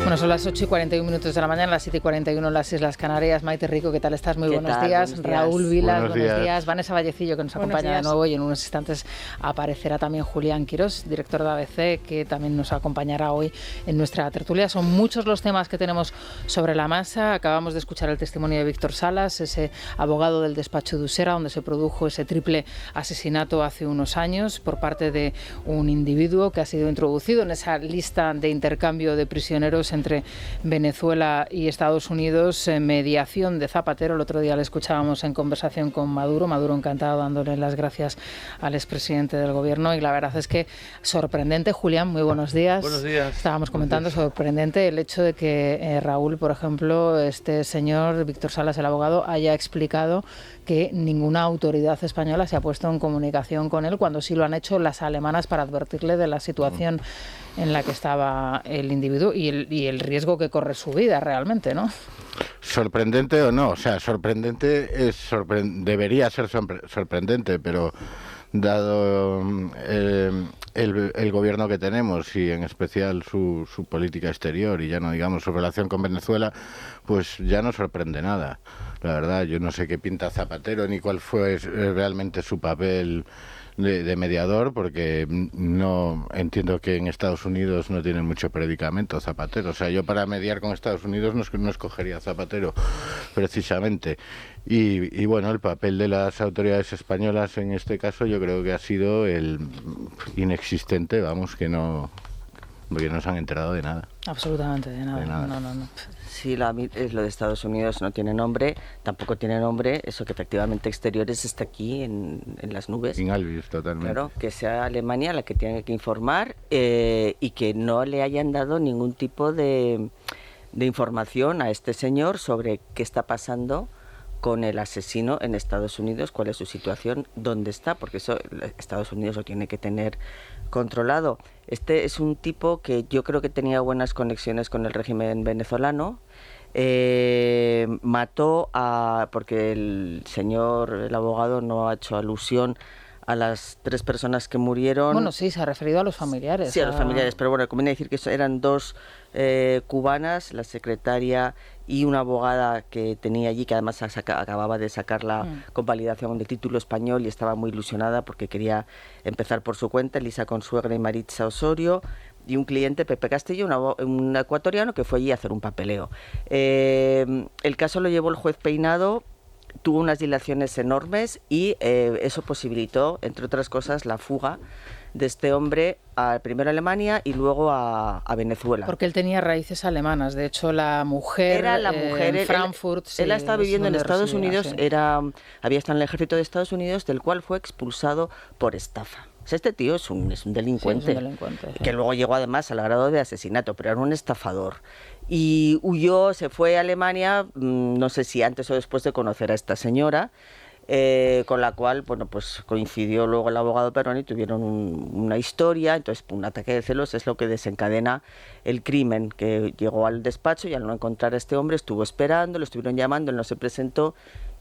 Bueno, son las 8:41 de la mañana, las 7:41 en las Islas Canarias. Maite Rico, ¿qué tal estás? Muy buenos días. Raúl Vilas, buenos días. Vanessa Vallecillo, que nos acompaña de nuevo, y en unos instantes aparecerá también Julián Quirós, director de ABC, que también nos acompañará hoy en nuestra tertulia. Son muchos los temas que tenemos sobre la mesa. Acabamos de escuchar el testimonio de Víctor Salas, ese abogado del despacho de Usera, donde se produjo ese triple asesinato hace unos años por parte de un individuo que ha sido introducido en esa lista de intercambio de prisioneros entre Venezuela y Estados Unidos, mediación de Zapatero. El otro día le escuchábamos en conversación con Maduro encantado, dándole las gracias al expresidente del gobierno, y la verdad es que sorprendente. Julián, muy buenos días. Buenos días. Estábamos comentando, sorprendente el hecho de que Raúl, por ejemplo, este señor Víctor Salas, el abogado, haya explicado que ninguna autoridad española se ha puesto en comunicación con él, cuando sí lo han hecho las alemanas para advertirle de la situación en la que estaba el individuo y el riesgo que corre su vida realmente, ¿no? Sorprendente o no, o sea, sorprendente debería ser sorprendente, pero dado el gobierno que tenemos y en especial su política exterior, y ya no digamos su relación con Venezuela, pues ya no sorprende nada. La verdad, yo no sé qué pinta Zapatero ni cuál fue realmente su papel de mediador, porque no entiendo que en Estados Unidos no tienen mucho predicamento Zapatero. O sea, yo para mediar con Estados Unidos no escogería a Zapatero precisamente. Y bueno, el papel de las autoridades españolas en este caso yo creo que ha sido el inexistente, vamos, que no se han enterado de nada. Absolutamente de nada. No. Sí, lo de Estados Unidos no tiene nombre, tampoco tiene nombre eso que efectivamente Exteriores está aquí en las nubes. Sin Alvis, totalmente. Claro, que sea Alemania la que tiene que informar y que no le hayan dado ningún tipo de información a este señor sobre qué está pasando con el asesino en Estados Unidos, cuál es su situación, dónde está, porque eso Estados Unidos lo tiene que tener controlado. Este es un tipo que yo creo que tenía buenas conexiones con el régimen venezolano. Mató porque el abogado no ha hecho alusión a las 3 personas que murieron. Bueno, sí, se ha referido a los familiares. Sí, a los familiares, pero bueno, conviene decir que eran 2 cubanas, la secretaria y una abogada que tenía allí, que además acababa de sacar la convalidación del título español y estaba muy ilusionada porque quería empezar por su cuenta, Elisa Consuegra y Maritza Osorio, y un cliente, Pepe Castillo, un ecuatoriano, que fue allí a hacer un papeleo. El caso lo llevó el juez Peinado, tuvo unas dilaciones enormes y eso posibilitó, entre otras cosas, la fuga de este hombre primero a Alemania y luego a Venezuela. Porque él tenía raíces alemanas. De hecho, la mujer en Frankfurt... Él estaba viviendo en Estados Unidos, sí. Había estado en el ejército de Estados Unidos, del cual fue expulsado por estafa. O sea, este tío es un delincuente, sí, es un delincuente, sí. Que luego llegó además al grado de asesinato, pero era un estafador. Y huyó, se fue a Alemania, no sé si antes o después de conocer a esta señora, con la cual, bueno, pues coincidió luego el abogado Perón y tuvieron una historia. Entonces un ataque de celos es lo que desencadena el crimen, que llegó al despacho y al no encontrar a este hombre estuvo esperando, lo estuvieron llamando, él no se presentó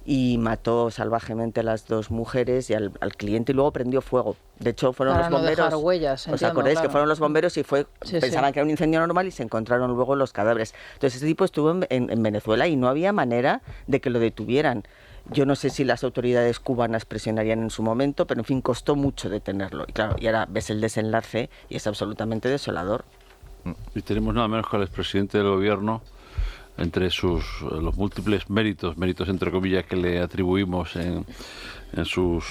y mató salvajemente a las 2 mujeres y al cliente, y luego prendió fuego. De hecho, fueron para los bomberos. No dejar huellas, ¿Os acordáis que fueron los bomberos y pensaban que era un incendio normal y se encontraron luego los cadáveres? Entonces, este tipo estuvo en Venezuela y no había manera de que lo detuvieran. Yo no sé si las autoridades cubanas presionarían en su momento, pero en fin, costó mucho detenerlo. Y claro, y ahora ves el desenlace y es absolutamente desolador. Y tenemos nada menos que al expresidente del gobierno, entre los múltiples méritos entre comillas que le atribuimos en su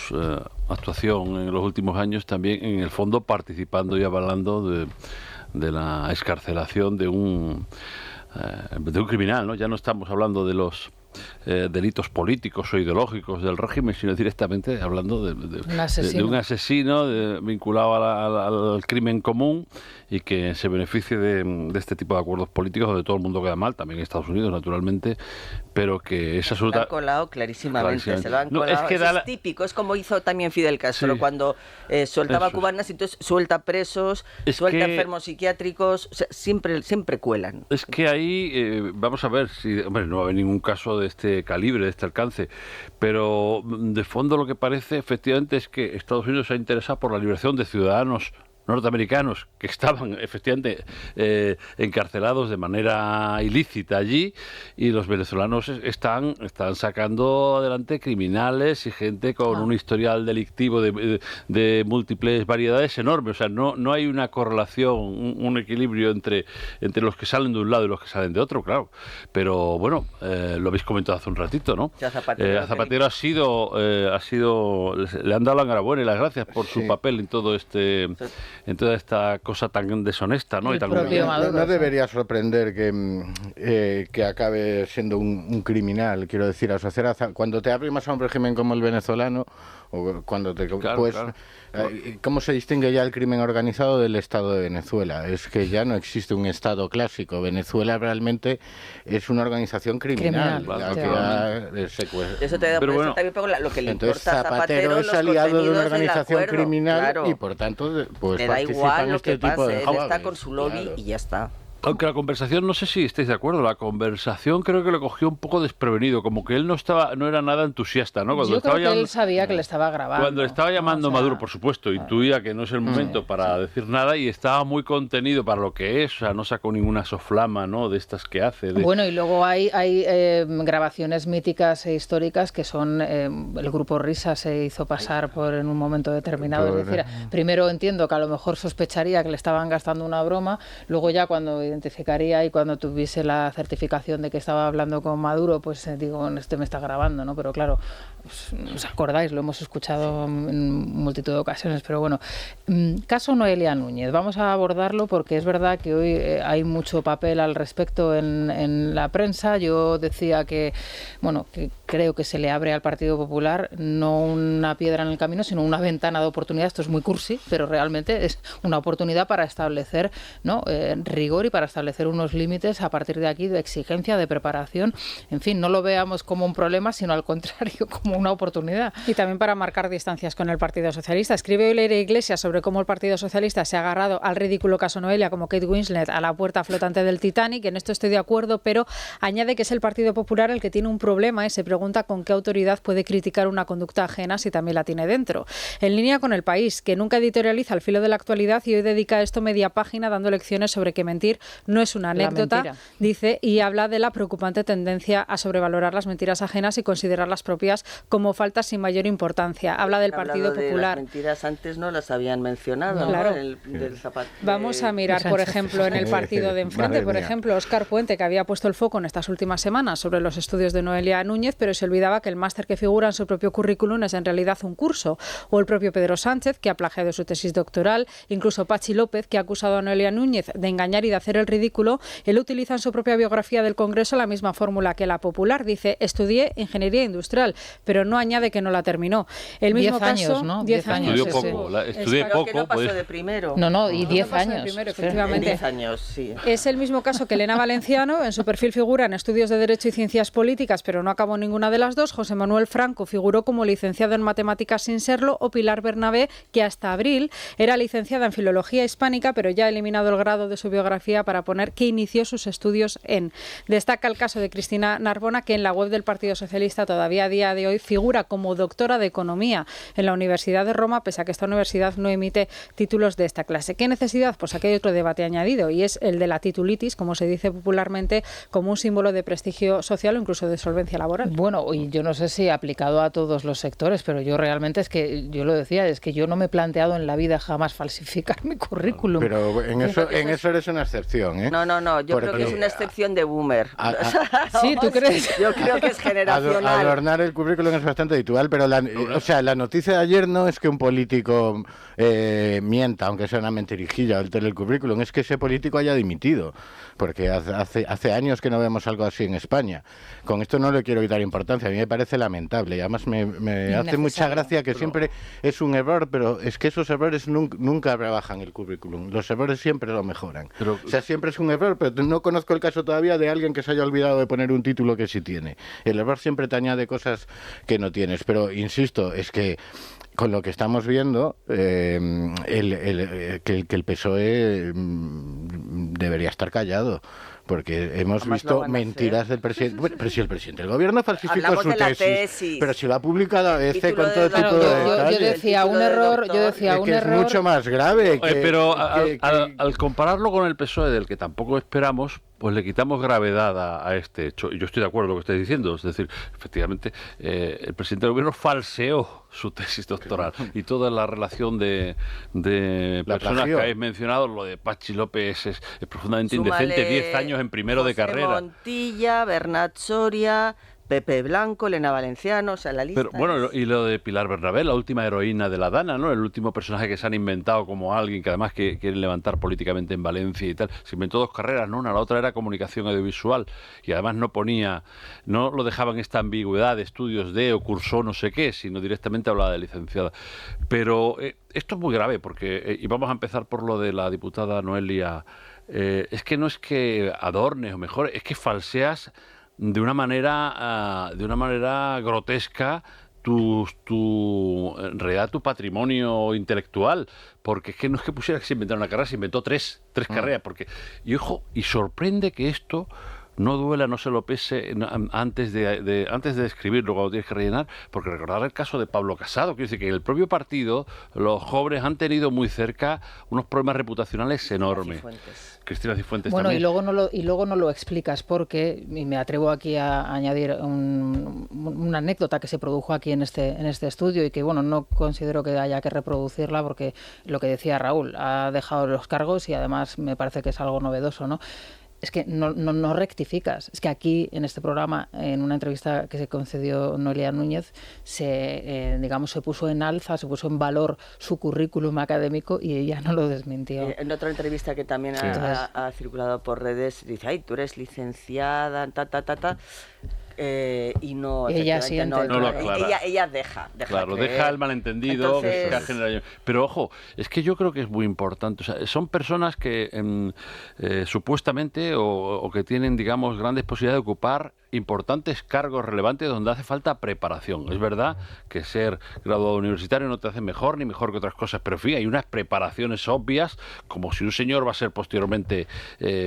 actuación en los últimos años, también en el fondo participando y avalando de la excarcelación de un criminal, ¿no? Ya no estamos hablando de los delitos políticos o ideológicos del régimen, sino directamente hablando de un asesino vinculado al crimen común y que se beneficie de este tipo de acuerdos políticos donde todo el mundo queda mal, también en Estados Unidos naturalmente, pero que es absoluta... Se lo han colado clarísimamente. Se lo han colado. No, es que es típico, es como hizo también Fidel Castro, sí, cuando soltaba cubanas y entonces suelta presos, suelta enfermos psiquiátricos, o sea, siempre cuelan. Es que ahí, vamos a ver, si no va a haber ningún caso de este calibre, de este alcance, pero de fondo lo que parece efectivamente es que Estados Unidos se ha interesado por la liberación de ciudadanos norteamericanos que estaban efectivamente encarcelados de manera ilícita allí, y los venezolanos están sacando adelante criminales y gente con un historial delictivo de múltiples variedades enormes. O sea, no hay una correlación, un equilibrio entre los que salen de un lado y los que salen de otro, claro. Pero bueno, lo habéis comentado hace un ratito, ¿no? A Zapatero ha sido, le han dado la enhorabuena y las gracias por su papel en todo en toda esta cosa tan deshonesta, ¿no? Y tan no debería sorprender que acabe siendo un criminal, quiero decir, asociar cuando te arrimas a un régimen como el venezolano, o cuando te claro. ¿Cómo se distingue ya el crimen organizado del Estado de Venezuela? Es que ya no existe un Estado clásico. Venezuela realmente es una organización criminal. Eso te da también lo que le entonces, importa a Zapatero es aliado de una organización criminal, claro. Y por tanto pues le da igual lo que pase, él está con su lobby, claro. Y ya está. Aunque la conversación, no sé si estáis de acuerdo, la conversación creo que lo cogió un poco desprevenido, como que él no era nada entusiasta, ¿no? Yo creo que él sabía que le estaba grabando. Cuando le estaba llamando Maduro, por supuesto, intuía que no es el momento para decir nada, y estaba muy contenido para lo que es, o sea, no sacó ninguna soflama, ¿no?, de estas que hace. Bueno, y luego hay grabaciones míticas e históricas que son, el grupo Risa se hizo pasar por en un momento determinado, es decir, primero entiendo que a lo mejor sospecharía que le estaban gastando una broma, luego ya cuando identificaría y cuando tuviese la certificación de que estaba hablando con Maduro, pues digo, este me está grabando, ¿no? Pero claro, os acordáis, lo hemos escuchado en multitud de ocasiones, pero bueno. Caso Noelia Núñez, vamos a abordarlo porque es verdad que hoy hay mucho papel al respecto en la prensa. Yo decía que creo que se le abre al Partido Popular no una piedra en el camino, sino una ventana de oportunidad. Esto es muy cursi, pero realmente es una oportunidad para establecer, ¿no?, rigor y para establecer unos límites a partir de aquí de exigencia, de preparación. En fin, no lo veamos como un problema, sino al contrario, como una oportunidad. Y también para marcar distancias con el Partido Socialista. Escribe hoy Leire Iglesias sobre cómo el Partido Socialista se ha agarrado al ridículo caso Noelia, como Kate Winslet, a la puerta flotante del Titanic. En esto estoy de acuerdo, pero añade que es el Partido Popular el que tiene un problema y se pregunta con qué autoridad puede criticar una conducta ajena si también la tiene dentro. En línea con El País, que nunca editorializa al filo de la actualidad y hoy dedica a esto media página dando lecciones sobre que mentir no es una anécdota, dice, y habla de la preocupante tendencia a sobrevalorar las mentiras ajenas y considerar las propias como faltas sin mayor importancia. Habla del Partido Popular. Las mentiras antes no las habían mencionado, claro. ¿no? Vamos a mirar, por ejemplo, en el partido de enfrente, por ejemplo, Óscar Puente, que había puesto el foco en estas últimas semanas sobre los estudios de Noelia Núñez, pero se olvidaba que el máster que figura en su propio currículum es en realidad un curso. O el propio Pedro Sánchez, que ha plagiado su tesis doctoral, incluso Pachi López, que ha acusado a Noelia Núñez de engañar y de hacer el ridículo. Él utiliza en su propia biografía del Congreso la misma fórmula que la Popular. Dice, estudié ingeniería industrial, pero no añade que no la terminó. El mismo 10 años, ¿no? 10 años. Estudió poco, estudié poco. Que no pasó de primero. No, y 10 años. Primero, efectivamente. 10 años, sí. Es el mismo caso que Elena Valenciano. En su perfil figura en estudios de Derecho y Ciencias Políticas, pero no acabó ninguna de las dos. José Manuel Franco figuró como licenciado en Matemáticas sin serlo, o Pilar Bernabé, que hasta abril era licenciada en Filología Hispánica, pero ya ha eliminado el grado de su biografía para poner que inició sus estudios en. Destaca el caso de Cristina Narbona, que en la web del Partido Socialista todavía a día de hoy figura como doctora de Economía en la Universidad de Roma, pese a que esta universidad no emite títulos de esta clase. ¿Qué necesidad? Pues aquí hay otro debate añadido, y es el de la titulitis, como se dice popularmente, como un símbolo de prestigio social o incluso de solvencia laboral. Bueno, y yo no sé si aplicado a todos los sectores, pero yo realmente yo lo decía, es que yo no me he planteado en la vida jamás falsificar mi currículum. Pero en eso eres una excepción, ¿eh? No, yo creo que es una excepción de boomer. Sí, ¿tú crees? Yo creo que es generacional. Adornar el currículum es bastante habitual, pero la noticia de ayer no es que un político mienta, aunque sea una mentirijilla, altere el currículum, es que ese político haya dimitido, porque hace años que no vemos algo así en España. Con esto no le quiero quitar importancia, a mí me parece lamentable, y además me hace mucha gracia que siempre es un error, pero es que esos errores nunca rebajan el currículum, los errores siempre lo mejoran. O sea, siempre es un error, pero no conozco el caso todavía de alguien que se haya olvidado de poner un título que sí tiene. El error siempre te añade cosas que no tienes, pero insisto, es que con lo que estamos viendo, que el PSOE debería estar callado, porque hemos visto mentiras del presidente. Bueno, pero si el presidente del gobierno falsificó su tesis, pero si lo ha publicado con todo tipo de detalles. Yo decía un error, es mucho más grave. Pero al compararlo con el PSOE, del que tampoco esperamos, pues le quitamos gravedad a este hecho. Y yo estoy de acuerdo con lo que estáis diciendo. Es decir, efectivamente, el presidente del gobierno falseó su tesis doctoral. Y toda la relación de personas que habéis mencionado, lo de Pachi López es profundamente indecente. 10 años en primero de carrera. Montilla, Bernat Soria, Pepe Blanco, Elena Valenciano, o sea, la lista. Pero bueno, y lo de Pilar Bernabé, la última heroína de la Dana, ¿no? El último personaje que se han inventado como alguien que además quieren levantar políticamente en Valencia y tal. Se inventó 2 carreras, ¿no? Una, la otra era comunicación audiovisual y además no lo dejaba en esta ambigüedad de estudios de o cursó no sé qué, sino directamente hablaba de licenciada. Pero esto es muy grave porque, y vamos a empezar por lo de la diputada Noelia, es que no es que adornes o mejores, es que falseas de una manera grotesca en realidad tu patrimonio intelectual, porque es que no es que pusiera que se inventara una carrera, se inventó tres carreras, y sorprende que esto no duela, no se lo pese antes de escribirlo, cuando tienes que rellenar, porque recordar el caso de Pablo Casado, quiere decir que en el propio partido los jóvenes han tenido muy cerca unos problemas reputacionales enormes. Cristina Cifuentes bueno, también. Y luego no lo explicas porque, y me atrevo aquí a añadir una anécdota que se produjo aquí en este estudio y que, bueno, no considero que haya que reproducirla porque lo que decía Raúl, ha dejado los cargos y además me parece que es algo novedoso, ¿no? Es que no rectificas. Es que aquí, en este programa, en una entrevista que se concedió Noelia Núñez, se puso en alza, se puso en valor su currículum académico y ella no lo desmintió. En otra entrevista que también ha circulado por redes, dice, ay, tú eres licenciada, y no, ella ella deja claro, creer. deja el malentendido. Entonces... Pero ojo, es que yo creo que es muy importante. O sea, son personas que supuestamente o que tienen, digamos, grandes posibilidades de ocupar importantes cargos relevantes donde hace falta preparación. Es verdad que ser graduado universitario no te hace mejor ni mejor que otras cosas, pero en fin, hay unas preparaciones obvias, como si un señor va a ser posteriormente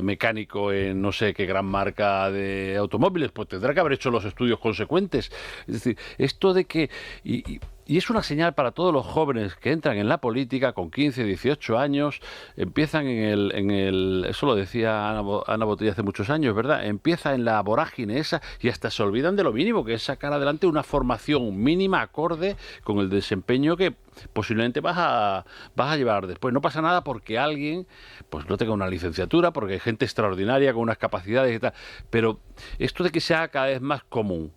mecánico en no sé qué gran marca de automóviles, pues tendrá que haber hecho los estudios consecuentes. Es decir, esto de que... Y es una señal para todos los jóvenes que entran en la política con 15, 18 años, empiezan eso lo decía Ana Botella hace muchos años, ¿verdad? Empieza en la vorágine esa y hasta se olvidan de lo mínimo, que es sacar adelante una formación mínima acorde con el desempeño que posiblemente vas a llevar después. No pasa nada porque alguien pues no tenga una licenciatura, porque hay gente extraordinaria con unas capacidades y tal, pero esto de que sea cada vez más común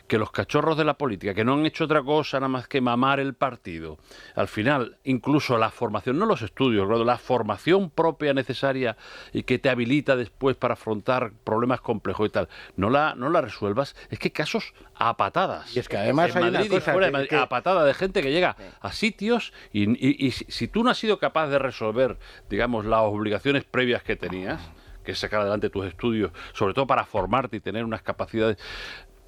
que los cachorros de la política, que no han hecho otra cosa nada más que mamar el partido, al final, incluso la formación, no los estudios, la formación propia necesaria y que te habilita después para afrontar problemas complejos y tal, no la resuelvas, es que casos a patadas. Y es que además hay Madrid una cosa fuera de Madrid, a patada de gente que llega a sitios y si tú no has sido capaz de resolver, digamos, las obligaciones previas que tenías, que es sacar adelante tus estudios, sobre todo para formarte y tener unas capacidades...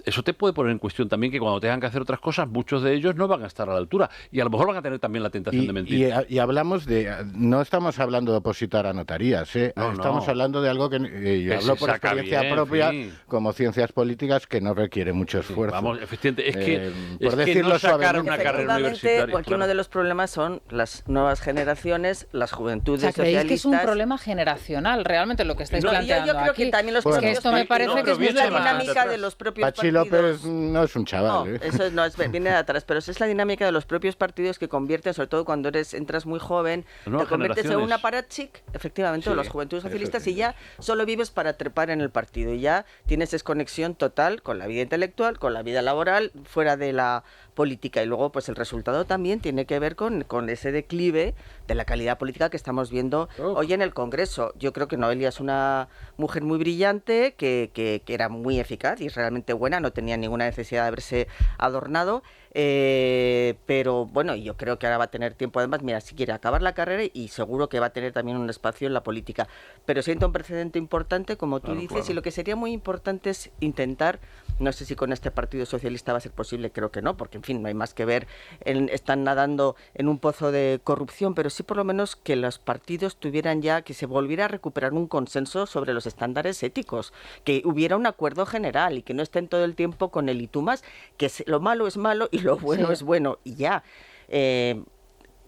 Eso te puede poner en cuestión también que cuando tengan que hacer otras cosas, muchos de ellos no van a estar a la altura y a lo mejor van a tener también la tentación de mentir. Y hablamos no estamos hablando de opositar a notarías, estamos hablando de algo que yo hablo por experiencia propia, como ciencias políticas, que no requiere mucho esfuerzo. Vamos, efectivamente, por decirlo no sacar una carrera universitaria. Porque uno de los problemas son las nuevas generaciones, las juventudes socialistas. ¿Creéis que es un problema generacional realmente lo que estáis planteando yo creo aquí? que también los que esto me parece que es la dinámica de los propios partidos. López no es un chaval. Eso viene de atrás, pero es la dinámica de los propios partidos que convierten, sobre todo cuando entras muy joven, te conviertes en un aparachic, efectivamente, de los juventudes socialistas y ya solo vives para trepar en el partido y ya tienes desconexión total con la vida intelectual, con la vida laboral, fuera de la política. Y luego, pues el resultado también tiene que ver con ese declive de la calidad política que estamos viendo hoy en el Congreso. Yo creo que Noelia es una mujer muy brillante, que era muy eficaz y realmente buena, no tenía ninguna necesidad de haberse adornado, pero bueno, yo creo que ahora va a tener tiempo, además, mira, si quiere acabar la carrera y seguro que va a tener también un espacio en la política, pero sienta un precedente importante, como tú dices, y lo que sería muy importante es intentar No sé si con este Partido Socialista va a ser posible, creo que no, porque en fin, no hay más que ver, están nadando en un pozo de corrupción, pero sí por lo menos que los partidos tuvieran ya, que se volviera a recuperar un consenso sobre los estándares éticos, que hubiera un acuerdo general y que no estén todo el tiempo con el y tú más, que lo malo es malo y lo bueno es bueno, y ya.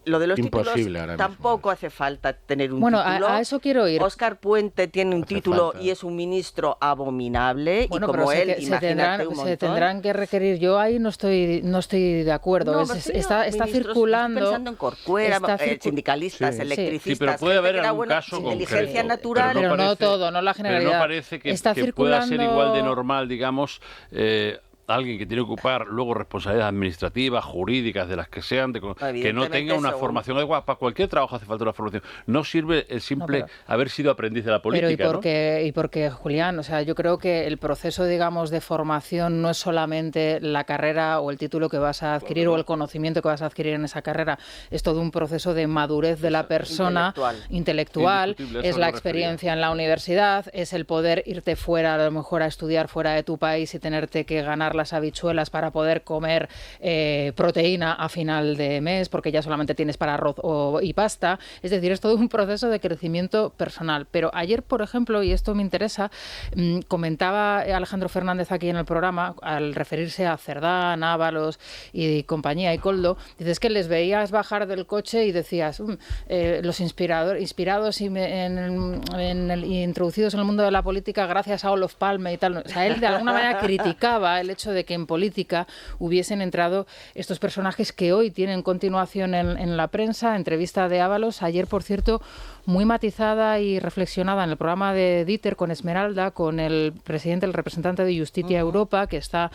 Lo de los títulos tampoco hace falta tener un título. A eso quiero ir. Óscar Puente tiene un título y es un ministro abominable, y como él, imagínate un montón. Se tendrán que requerir. Yo ahí no estoy de acuerdo. Está circulando. Estoy pensando en Corcuera, sindicalistas, electricistas. Sí, pero puede haber algún caso inteligencia concreto, natural. Pero no todo, no la generalidad. Pero no parece que pueda ser igual de normal, digamos, alguien que tiene que ocupar luego responsabilidades administrativas, jurídicas, de las que sean, que no tenga una formación adecuada. Para cualquier trabajo hace falta una formación. No sirve el simple haber sido aprendiz de la política. Pero y porque, Julián, o sea, yo creo que el proceso, digamos, de formación no es solamente la carrera o el título que vas a adquirir o el conocimiento que vas a adquirir en esa carrera. Es todo un proceso de madurez de la persona, intelectual, es la experiencia en la universidad, es el poder irte fuera, a lo mejor a estudiar fuera de tu país y tenerte que ganar las habichuelas para poder comer proteína a final de mes, porque ya solamente tienes para arroz y pasta. Es decir, es todo un proceso de crecimiento personal. Pero ayer, por ejemplo, y esto me interesa, comentaba Alejandro Fernández aquí en el programa, al referirse a Cerdán, Ábalos y compañía, y Koldo, dices que les veías bajar del coche y decías, los inspirados y introducidos en el mundo de la política gracias a Olof Palme y tal. O sea, él de alguna manera criticaba el hecho de que en política hubiesen entrado estos personajes que hoy tienen continuación en la prensa. Entrevista de Ábalos, ayer, por cierto, muy matizada y reflexionada en el programa de Dieter con Esmeralda, con el representante de Justitia Europa, que está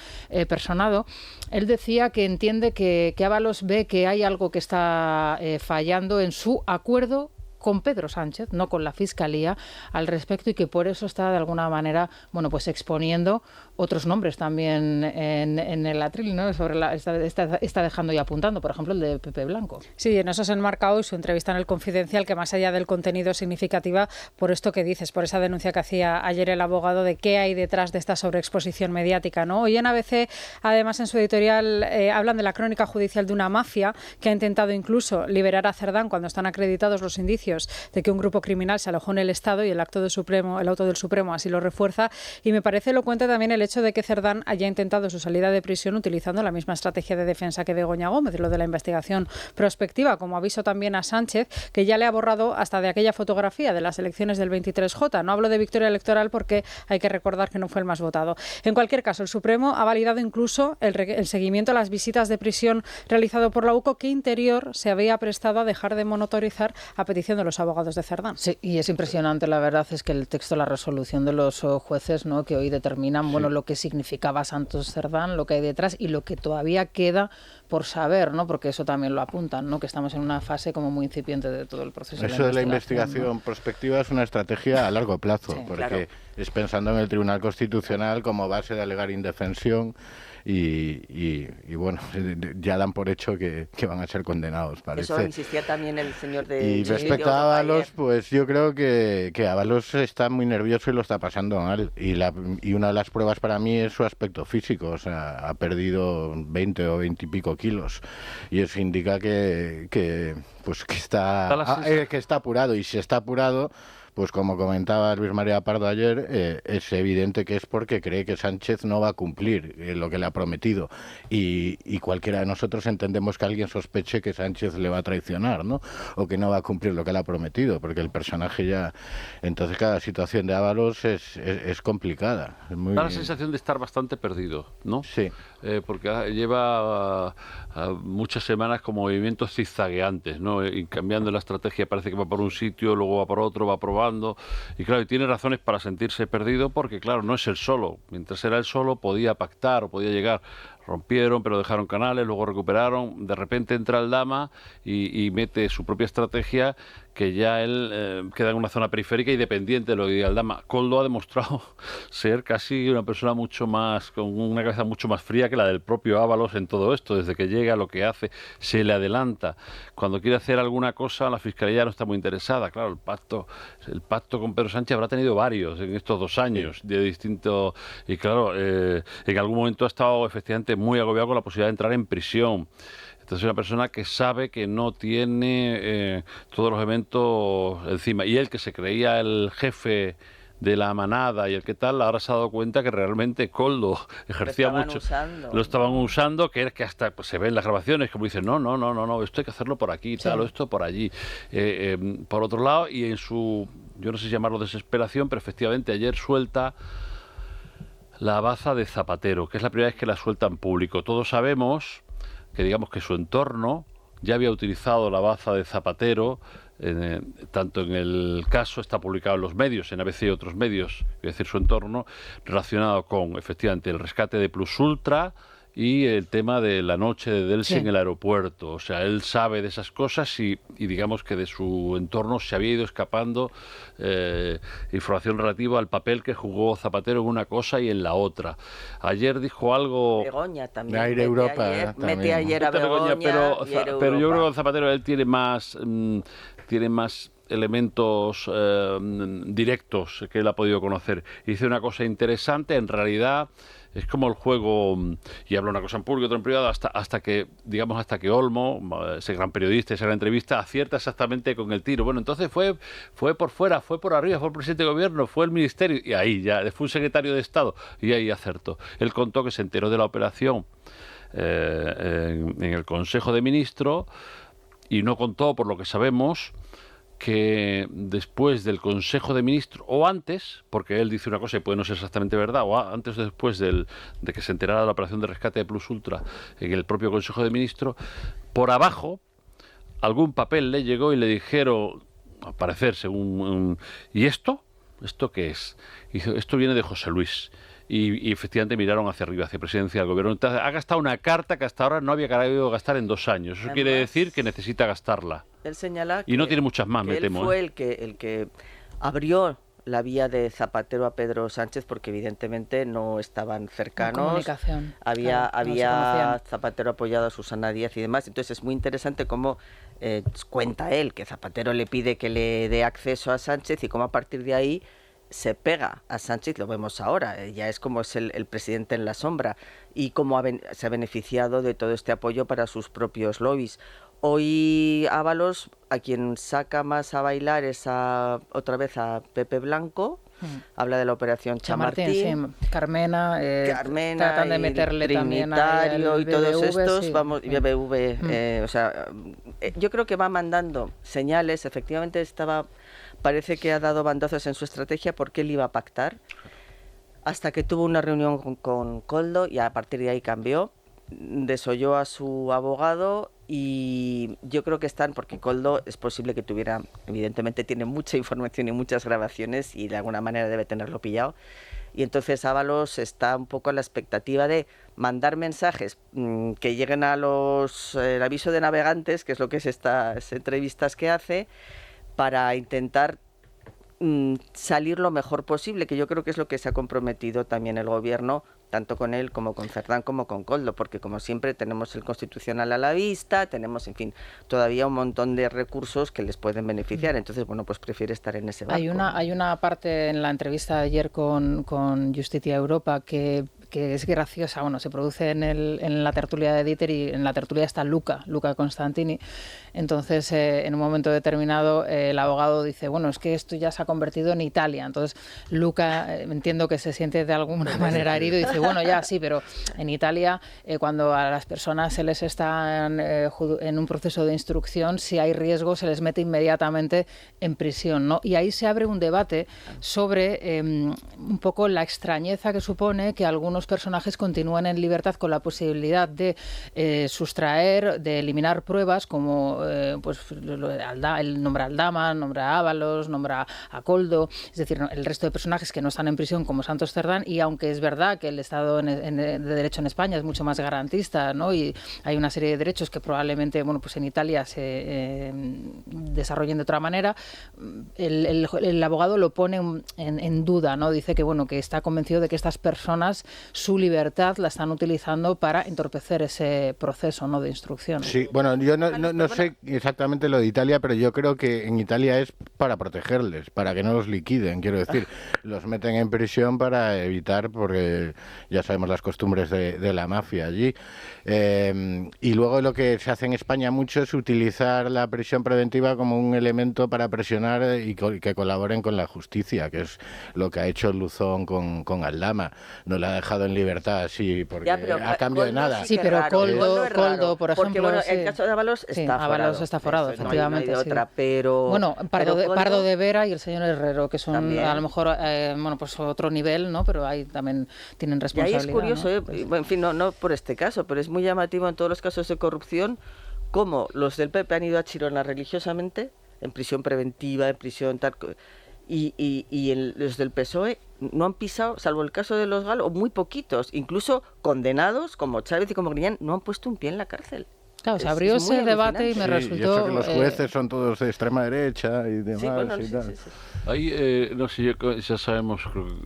personado. Él decía que entiende que Ábalos ve que hay algo que está fallando en su acuerdo con Pedro Sánchez, no con la Fiscalía, al respecto, y que por eso está de alguna manera, pues exponiendo otros nombres también en el atril, ¿no? Está dejando y apuntando, por ejemplo, el de Pepe Blanco. Sí, en eso se enmarca hoy su entrevista en El Confidencial, que más allá del contenido significativa por esto que dices, por esa denuncia que hacía ayer el abogado de qué hay detrás de esta sobreexposición mediática, ¿no? Hoy en ABC, además, en su editorial hablan de la crónica judicial de una mafia que ha intentado incluso liberar a Cerdán cuando están acreditados los indicios de que un grupo criminal se alojó en el Estado, y el auto del Supremo así lo refuerza. Y me parece elocuente también el hecho de que Cerdán haya intentado su salida de prisión utilizando la misma estrategia de defensa que Begoña Gómez, lo de la investigación prospectiva, como aviso también a Sánchez, que ya le ha borrado hasta de aquella fotografía de las elecciones del 23J. No hablo de victoria electoral porque hay que recordar que no fue el más votado. En cualquier caso, el Supremo ha validado incluso el seguimiento a las visitas de prisión realizado por la UCO, que Interior se había prestado a dejar de monitorizar a petición de los abogados de Cerdán. Sí, y es impresionante, la verdad, es que el texto, la resolución de los jueces, ¿no?, que hoy determinan, lo que significaba Santos Cerdán, lo que hay detrás y lo que todavía queda por saber, ¿no?, porque eso también lo apuntan, ¿no?, que estamos en una fase como muy incipiente de todo el proceso. Eso de la investigación prospectiva es una estrategia a largo plazo, porque es pensando en el Tribunal Constitucional como base de alegar indefensión. Y bueno, ya dan por hecho que van a ser condenados, parece. Eso insistía también el señor de... Y respecto a Ábalos, pues yo creo que Ábalos está muy nervioso y lo está pasando mal. Y una de las pruebas para mí es su aspecto físico. O sea, ha perdido 20 o 20 y pico kilos. Y eso indica que está apurado. Y si está apurado, pues como comentaba Luis María Pardo ayer, es evidente que es porque cree que Sánchez no va a cumplir lo que le ha prometido. Y cualquiera de nosotros entendemos que alguien sospeche que Sánchez le va a traicionar, ¿no? O que no va a cumplir lo que le ha prometido, porque el personaje ya... Entonces cada situación de Ábalos es complicada. Da la sensación de estar bastante perdido, ¿no? Sí. Porque lleva muchas semanas con movimientos zigzagueantes, ¿no? Y cambiando la estrategia, parece que va por un sitio, luego va por otro, va probando. Y claro, y tiene razones para sentirse perdido porque, claro, no es él solo. Mientras era él solo, podía pactar o podía llegar rompieron, pero dejaron canales, luego recuperaron. De repente entra Aldama y mete su propia estrategia, que ya él queda en una zona periférica y dependiente de lo que diga Aldama. Koldo ha demostrado ser casi una persona mucho más, con una cabeza mucho más fría que la del propio Ábalos en todo esto. Desde que llega, lo que hace, se le adelanta. Cuando quiere hacer alguna cosa, la Fiscalía no está muy interesada. Claro, el pacto con Pedro Sánchez habrá tenido varios en estos 2 años, de distintos. Y claro, en algún momento ha estado efectivamente muy agobiado con la posibilidad de entrar en prisión. Entonces es una persona que sabe que no tiene todos los eventos encima. Y él, que se creía el jefe de la manada y el que tal, ahora se ha dado cuenta que realmente Koldo ejercía mucho. Lo estaban usando, que es que hasta pues, se ven las grabaciones, como dicen, no, esto hay que hacerlo por aquí, tal, o esto por allí. Por otro lado, y en su, yo no sé si llamarlo desesperación, pero efectivamente ayer suelta la baza de Zapatero, que es la primera vez que la suelta en público. Todos sabemos que digamos que su entorno ya había utilizado la baza de Zapatero, tanto en el caso, está publicado en los medios, en ABC y otros medios, es decir, su entorno, relacionado con, efectivamente, el rescate de Plus Ultra y el tema de la noche de Delsi en el aeropuerto. O sea, él sabe de esas cosas y digamos que de su entorno se había ido escapando información relativa al papel que jugó Zapatero en una cosa y en la otra. Ayer dijo algo... Begoña también. Aire Europa. Mete ayer a Begoña, pero yo creo que Zapatero, él tiene más elementos directos que él ha podido conocer. Dice una cosa interesante, en realidad es como el juego, y habla una cosa en público, otra en privado, hasta que Olmo, ese gran periodista, esa gran entrevista, acierta exactamente con el tiro. Bueno, entonces fue por fuera, fue por arriba, fue el presidente de gobierno, fue el ministerio, y ahí ya, fue un secretario de Estado, y ahí acertó. Él contó que se enteró de la operación en el Consejo de Ministros, y no contó, por lo que sabemos, que después del Consejo de Ministros, o antes, porque él dice una cosa y puede no ser exactamente verdad, o antes o después de que se enterara de la operación de rescate de Plus Ultra en el propio Consejo de Ministros, por abajo algún papel le llegó y le dijeron, al parecer, según... ¿y esto? ¿Esto qué es? Y dijo, esto viene de José Luis. Y efectivamente miraron hacia arriba, hacia presidencia del gobierno. Entonces, ha gastado una carta que hasta ahora no había querido gastar en 2 años. Eso quiere decir que necesita gastarla. Él señala y no tiene muchas más, me temo. Él fue el que abrió la vía de Zapatero a Pedro Sánchez, porque evidentemente no estaban cercanos. Comunicación. Había Zapatero apoyado a Susana Díaz y demás. Entonces es muy interesante cómo cuenta él que Zapatero le pide que le dé acceso a Sánchez y cómo a partir de ahí se pega a Sánchez, lo vemos ahora, ya es como es el presidente en la sombra, y cómo se ha beneficiado de todo este apoyo para sus propios lobbies. Hoy Ábalos, a quien saca más a bailar es otra vez a Pepe Blanco, habla de la operación Chamartín, Carmena tratan de meterle también a y todos estos, vamos, BBV, o sea, yo creo que va mandando señales, efectivamente parece que ha dado bandazos en su estrategia porque él iba a pactar, hasta que tuvo una reunión con Koldo y a partir de ahí cambió, desoyó a su abogado y yo creo que porque Koldo es posible que tuviera, evidentemente tiene mucha información y muchas grabaciones y de alguna manera debe tenerlo pillado, y entonces Ábalos está un poco a la expectativa de mandar mensajes que lleguen a el aviso de navegantes, que es lo que es estas entrevistas que hace, para intentar salir lo mejor posible, que yo creo que es lo que se ha comprometido también el gobierno, tanto con él como con Cerdán como con Koldo, porque como siempre tenemos el Constitucional a la vista, tenemos, en fin, todavía un montón de recursos que les pueden beneficiar, entonces, bueno, pues prefiere estar en ese barco. Hay una parte en la entrevista de ayer con Justitia Europa que es graciosa, bueno, se produce en la tertulia de Dieter, y en la tertulia está Luca Constantini. Entonces, en un momento determinado, el abogado dice, bueno, es que esto ya se ha convertido en Italia. Entonces, Luca, entiendo que se siente de alguna manera herido, y dice, bueno, ya sí, pero en Italia, cuando a las personas se les está en un proceso de instrucción, si hay riesgo, se les mete inmediatamente en prisión, ¿no? Y ahí se abre un debate sobre un poco la extrañeza que supone que algunos algunos personajes continúan en libertad con la posibilidad de sustraer, de eliminar pruebas como él nombra a Aldama, nombra a Ábalos, nombra a Koldo, es decir, el resto de personajes que no están en prisión como Santos Cerdán, y aunque es verdad que el Estado de Derecho en España es mucho más garantista, ¿no? Y hay una serie de derechos que probablemente en Italia se desarrollen de otra manera, el abogado lo pone en duda, ¿no? Dice que que está convencido de que estas personas, su libertad la están utilizando para entorpecer ese proceso, ¿no?, de instrucción. Sí, bueno, yo no sé exactamente lo de Italia, pero yo creo que en Italia es para protegerles, para que no los liquiden, quiero decir, los meten en prisión para evitar, porque ya sabemos las costumbres de la mafia allí. Y luego lo que se hace en España mucho es utilizar la prisión preventiva como un elemento para presionar y que colaboren con la justicia, que es lo que ha hecho Luzón con Aldama. No la ha dejado en libertad así porque a cambio de nada. Sí, pero Koldo, por ejemplo... Porque el caso de Ábalos está forado. Efectivamente. No hay otra, pero... Pardo de Vera y el señor Herrero, que son también, a lo mejor otro nivel, ¿no? Pero ahí también tienen responsabilidad. Y ahí es curioso, ¿no? En fin, no por este caso, pero es muy llamativo en todos los casos de corrupción cómo los del PP han ido a Chirona religiosamente, en prisión preventiva, en prisión tal... Y los del PSOE no han pisado, salvo el caso de los Gal, o muy poquitos, incluso condenados como Chávez y como Griñán, no han puesto un pie en la cárcel. Claro, se abrió ese debate y me resultó... Y eso que los jueces son todos de extrema derecha y demás. Sí. Ahí, ya sabemos,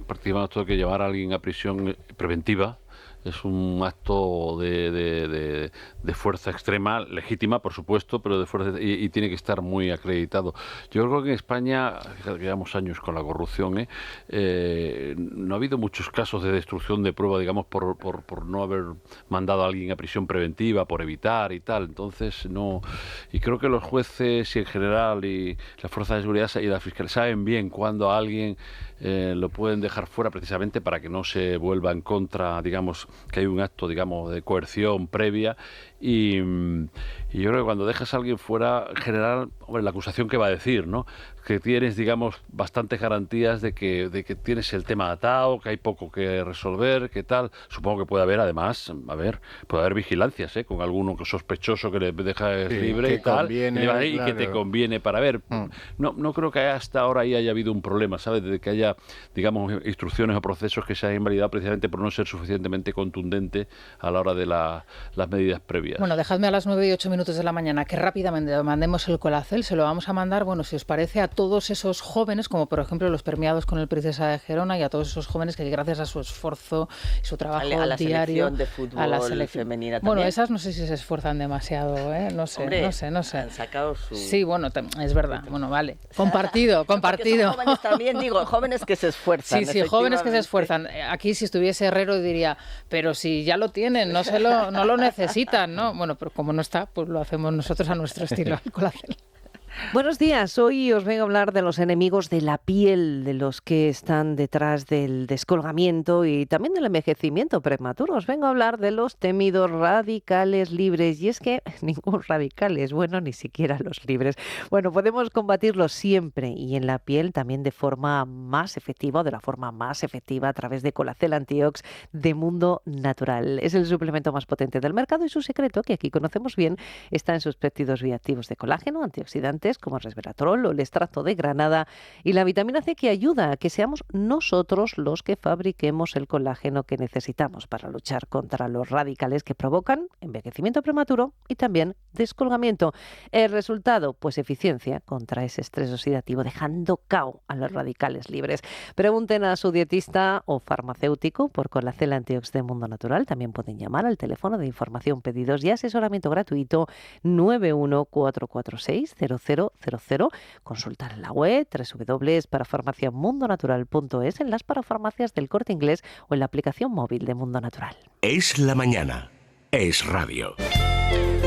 prácticamente todo, que llevar a alguien a prisión preventiva es un acto de fuerza extrema, legítima, por supuesto, pero de fuerza y tiene que estar muy acreditado. Yo creo que en España, fíjate que llevamos años con la corrupción, no ha habido muchos casos de destrucción de prueba, digamos, por no haber mandado a alguien a prisión preventiva, por evitar y tal. Entonces, no. Y creo que los jueces y en general y las fuerzas de seguridad y la fiscalía saben bien cuándo a alguien lo pueden dejar fuera, precisamente para que no se vuelva en contra, digamos, que hay un acto, digamos, de coerción previa. Y yo creo que cuando dejas a alguien fuera, en general, la acusación que va a decir, ¿no? Que tienes, digamos, bastantes garantías de que tienes el tema atado, que hay poco que resolver, que tal. Supongo que puede haber, además, puede haber vigilancias, con alguno sospechoso que le dejas libre y tal, y que te conviene para ver. No creo que hasta ahora ahí haya habido un problema, ¿sabes? De que haya, digamos, instrucciones o procesos que se hayan invalidado precisamente por no ser suficientemente contundente a la hora de las medidas previas. Bueno, dejadme a las 9:08 de la mañana que rápidamente mandemos el Colacel. Se lo vamos a mandar, si os parece, a todos esos jóvenes, como por ejemplo los premiados con el Princesa de Gerona, y a todos esos jóvenes que gracias a su esfuerzo y su trabajo a la diario... selección de fútbol femenina también. Bueno, esas no sé si se esfuerzan demasiado, no sé. Han sacado su... Sí, es verdad. Bueno, vale. Compartido. Son jóvenes también, jóvenes que se esfuerzan. Sí, jóvenes que se esfuerzan. Aquí, si estuviese Herrero, diría, pero si ya lo tienen, no lo necesitan, ¿no? Bueno, pero como no está, pues lo hacemos nosotros a nuestro estilo. Buenos días, hoy os vengo a hablar de los enemigos de la piel, de los que están detrás del descolgamiento y también del envejecimiento prematuro. Os vengo a hablar de los temidos radicales libres, y es que ningún radical es bueno, ni siquiera los libres. Bueno, podemos combatirlos siempre y en la piel también de forma más efectiva, o de la forma más efectiva, a través de Colacel Antiox de Mundo Natural. Es el suplemento más potente del mercado y su secreto, que aquí conocemos bien, está en sus péptidos bioactivos de colágeno, antioxidantes como el resveratrol o el extracto de granada y la vitamina C, que ayuda a que seamos nosotros los que fabriquemos el colágeno que necesitamos para luchar contra los radicales que provocan envejecimiento prematuro y también descolgamiento. El resultado, pues eficiencia contra ese estrés oxidativo, dejando cao a los radicales libres. Pregunten a su dietista o farmacéutico por Colacel Antiox de Mundo Natural. También pueden llamar al teléfono de información, pedidos y asesoramiento gratuito 914460000. Consultar en la web www.parafarmaciamundonatural.es, en las parafarmacias del Corte Inglés o en la aplicación móvil de Mundo Natural. Es la mañana. Es radio.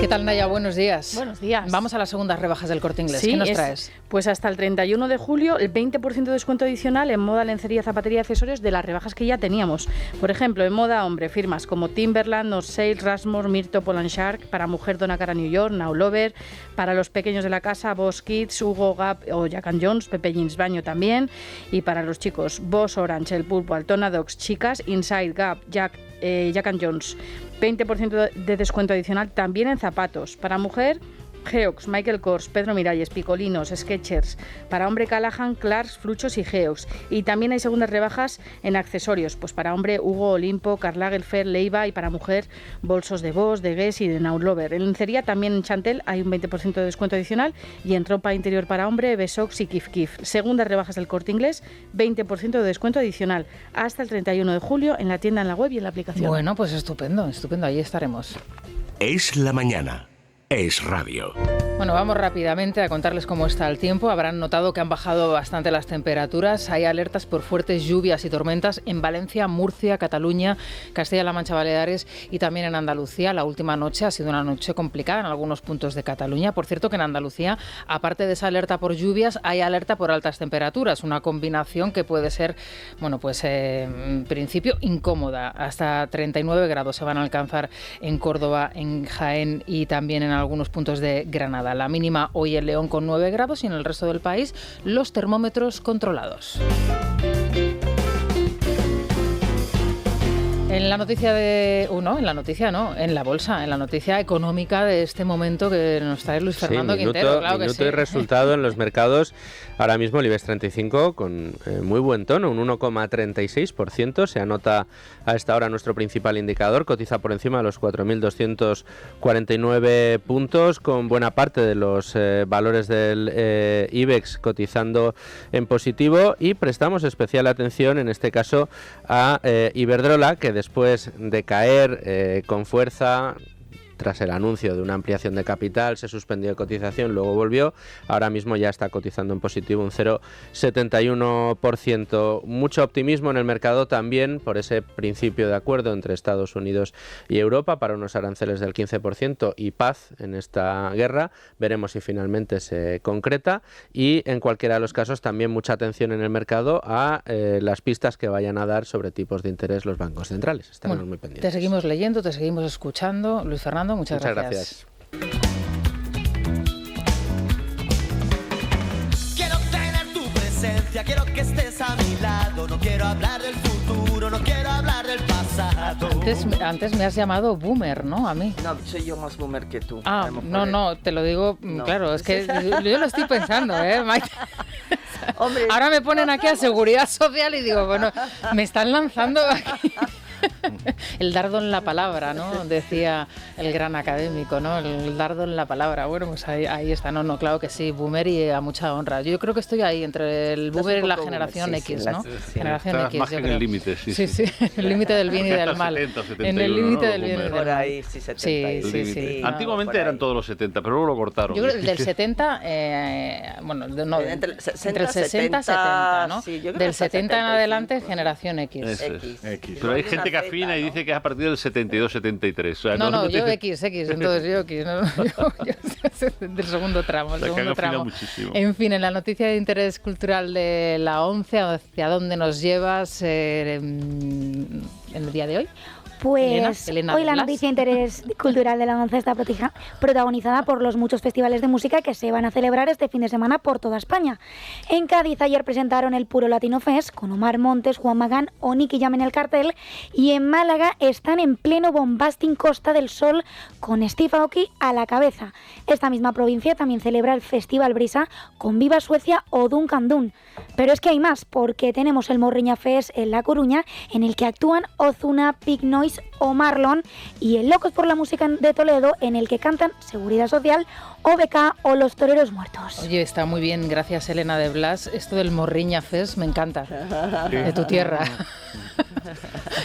¿Qué tal, Naya? Buenos días. Buenos días. Vamos a las segundas rebajas del Corte Inglés. Sí, ¿Qué nos traes? Pues hasta el 31 de julio, el 20% de descuento adicional en moda, lencería, zapatería y accesorios de las rebajas que ya teníamos. Por ejemplo, en moda hombre, firmas como Timberland, No Sale, Rasmore, Myrto, Poland Shark. Para mujer, Donna Cara New York, Now Lover. Para los pequeños de la casa, Boss Kids, Hugo, Gap o Jack & Jones, Pepe Jeans Baño también. Y para los chicos, Boss Orange, El Pulpo, Altona Dogs, Chicas, Inside, Gap, Jack & Jones. 20% de descuento adicional también en zapatos. Para mujer, Geox, Michael Kors, Pedro Miralles, Picolinos, Skechers. Para hombre, Callahan, Clarks, Fluchos y Geox. Y también hay segundas rebajas en accesorios. Pues para hombre, Hugo, Olimpo, Karl Lagerfeld, Leiva. Y para mujer, bolsos de Boss, de Guess y de Now Lover. En lencería también en Chantel hay un 20% de descuento adicional. Y en ropa interior para hombre, Besox y Kif Kif. Segundas rebajas del Corte Inglés, 20% de descuento adicional. Hasta el 31 de julio en la tienda, en la web y en la aplicación. Bueno, pues estupendo, estupendo. Ahí estaremos. Es la mañana. Es radio. Bueno, vamos rápidamente a contarles cómo está el tiempo. Habrán notado que han bajado bastante las temperaturas. Hay alertas por fuertes lluvias y tormentas en Valencia, Murcia, Cataluña, Castilla-La Mancha, Baleares y también en Andalucía. La última noche ha sido una noche complicada en algunos puntos de Cataluña. Por cierto, que en Andalucía, aparte de esa alerta por lluvias, hay alerta por altas temperaturas. Una combinación que puede ser, bueno, pues en principio incómoda. Hasta 39 grados se van a alcanzar en Córdoba, en Jaén y también en algunos puntos de Granada. La mínima hoy en León con 9 grados y en el resto del país los termómetros controlados. En la noticia de... no, en la noticia no, en la bolsa, en la noticia económica de este momento que nos trae Luis Fernando Quintero. Claro que sí. Y resultado en los mercados, ahora mismo el IBEX 35 con muy buen tono, un 1,36%, se anota a esta hora nuestro principal indicador, cotiza por encima de los 4.249 puntos, con buena parte de los valores del IBEX cotizando en positivo, y prestamos especial atención en este caso a Iberdrola, que después de caer con fuerza tras el anuncio de una ampliación de capital, se suspendió de cotización, luego volvió, ahora mismo ya está cotizando en positivo un 0,71%. Mucho optimismo en el mercado también por ese principio de acuerdo entre Estados Unidos y Europa para unos aranceles del 15% y paz en esta guerra. Veremos si finalmente se concreta, y en cualquiera de los casos también mucha atención en el mercado a las pistas que vayan a dar sobre tipos de interés los bancos centrales. Estaremos muy pendientes. Te seguimos leyendo, te seguimos escuchando. Luis Fernando, muchas gracias. Quiero tener tu presencia, quiero que estés a mi lado. No quiero hablar del futuro, no quiero hablar del pasado. Antes me has llamado boomer, ¿no? A mí. No, soy yo más boomer que tú. No, te lo digo, no. Claro, es que yo lo estoy pensando, Maite. Hombre, ahora me ponen aquí a Seguridad Social y digo, bueno, me están lanzando aquí. El dardo en la palabra, ¿no? Decía el gran académico, ¿no? El dardo en la palabra. Bueno, pues ahí está. No, claro que sí, boomer y a mucha honra. Yo creo que estoy ahí entre el boomer y la generación X, ¿no? Generación X. Más que en el límite, sí. El límite del bien y del mal. 70, 71, en el límite del bien y del mal. Por ahí, sí, 70. Sí. Antiguamente eran todos los 70, pero luego lo cortaron. Yo creo que del 70, entre el 60 y 70, ¿no? Sí, del 70 en adelante, generación X. X. Pero hay gente que afina y dice que es a partir del 72, 73. O sea, yo X, entonces yo X. Yo del segundo tramo. Muchísimo. En fin, en la noticia de interés cultural de la ONCE, ¿hacia dónde nos llevas en el día de hoy? Pues Elena hoy la noticia de interés cultural de la ONCE está protagonizada por los muchos festivales de música que se van a celebrar este fin de semana por toda España. En Cádiz ayer presentaron el Puro Latino Fest con Omar Montes, Juan Magán o Nicky Jam en el cartel, y en Málaga están en pleno bombasting Costa del Sol con Steve Aoki a la cabeza. Esta misma provincia también celebra el Festival Brisa con Viva Suecia o Duncan Dun. Pero es que hay más, porque tenemos el Morriña Fest en La Coruña, en el que actúan Ozuna, Big Noise o Marlon, y el Locos por la Música de Toledo, en el que cantan Seguridad Social, OBK o Los Toreros Muertos. Oye, está muy bien, gracias Elena de Blas. Esto del Morriña Fest me encanta, de tu tierra.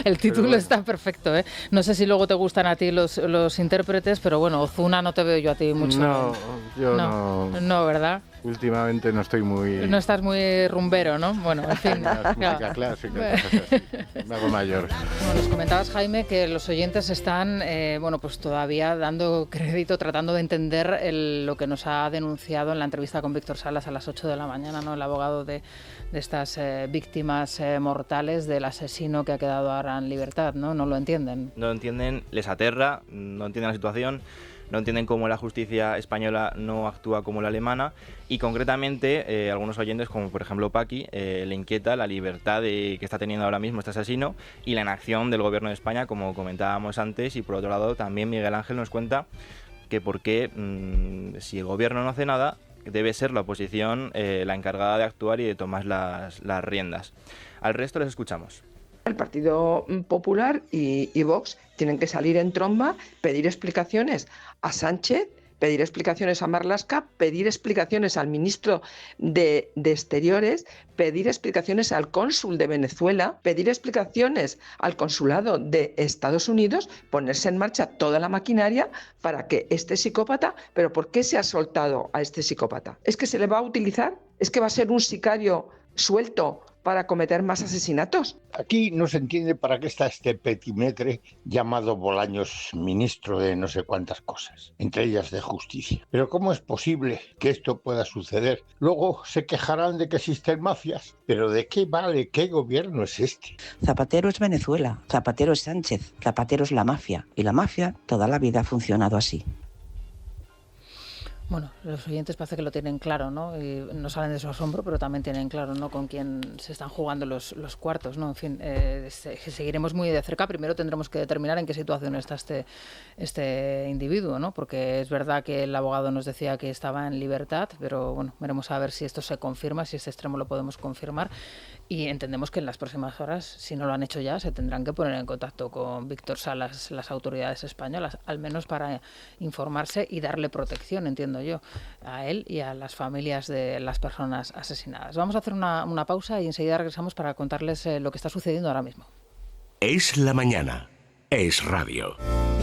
El título está perfecto, ¿eh? No sé si luego te gustan a ti los intérpretes, pero bueno, Ozuna no te veo yo a ti mucho. No, yo no. No, ¿verdad? Últimamente no estoy muy... No estás muy rumbero, ¿no? Bueno, en fin. Música clásica, cosas así. Me hago mayor. Bueno, nos comentabas, Jaime, que los oyentes están, pues todavía dando crédito, tratando de entender lo que nos ha denunciado en la entrevista con Víctor Salas a las 8 de la mañana, ¿no? El abogado de estas víctimas mortales del asesino que ha quedado ahora en libertad, ¿no? No lo entienden. No lo entienden, les aterra, no entienden la situación. No entienden cómo la justicia española no actúa como la alemana y concretamente algunos oyentes, como por ejemplo Paqui, le inquieta la libertad que está teniendo ahora mismo este asesino y la inacción del gobierno de España, como comentábamos antes, y por otro lado también Miguel Ángel nos cuenta que por qué si el gobierno no hace nada, debe ser la oposición la encargada de actuar y de tomar las riendas. Al resto les escuchamos. El Partido Popular y Vox tienen que salir en tromba, pedir explicaciones a Sánchez, pedir explicaciones a Marlaska, pedir explicaciones al ministro de Exteriores, pedir explicaciones al cónsul de Venezuela, pedir explicaciones al consulado de Estados Unidos, ponerse en marcha toda la maquinaria para que este psicópata... ¿Pero por qué se ha soltado a este psicópata? ¿Es que se le va a utilizar? ¿Es que va a ser un sicario suelto para cometer más asesinatos? Aquí no se entiende para qué está este petimetre llamado Bolaños, ministro de no sé cuántas cosas, entre ellas de justicia. Pero ¿cómo es posible que esto pueda suceder? Luego se quejarán de que existen mafias, pero ¿de qué vale? ¿Qué gobierno es este? Zapatero es Venezuela, Zapatero es Sánchez, Zapatero es la mafia, y la mafia toda la vida ha funcionado así. Bueno, los oyentes parece que lo tienen claro, ¿no? Y no salen de su asombro, pero también tienen claro, ¿no?, con quién se están jugando los cuartos, ¿no? En fin, seguiremos muy de cerca. Primero tendremos que determinar en qué situación está este individuo, ¿no? Porque es verdad que el abogado nos decía que estaba en libertad, pero bueno, veremos a ver si esto se confirma, si este extremo lo podemos confirmar. Y entendemos que en las próximas horas, si no lo han hecho ya, se tendrán que poner en contacto con Víctor Salas las autoridades españolas, al menos para informarse y darle protección, entiendo yo, a él y a las familias de las personas asesinadas. Vamos a hacer una pausa y enseguida regresamos para contarles lo que está sucediendo ahora mismo. Es la mañana. Es radio.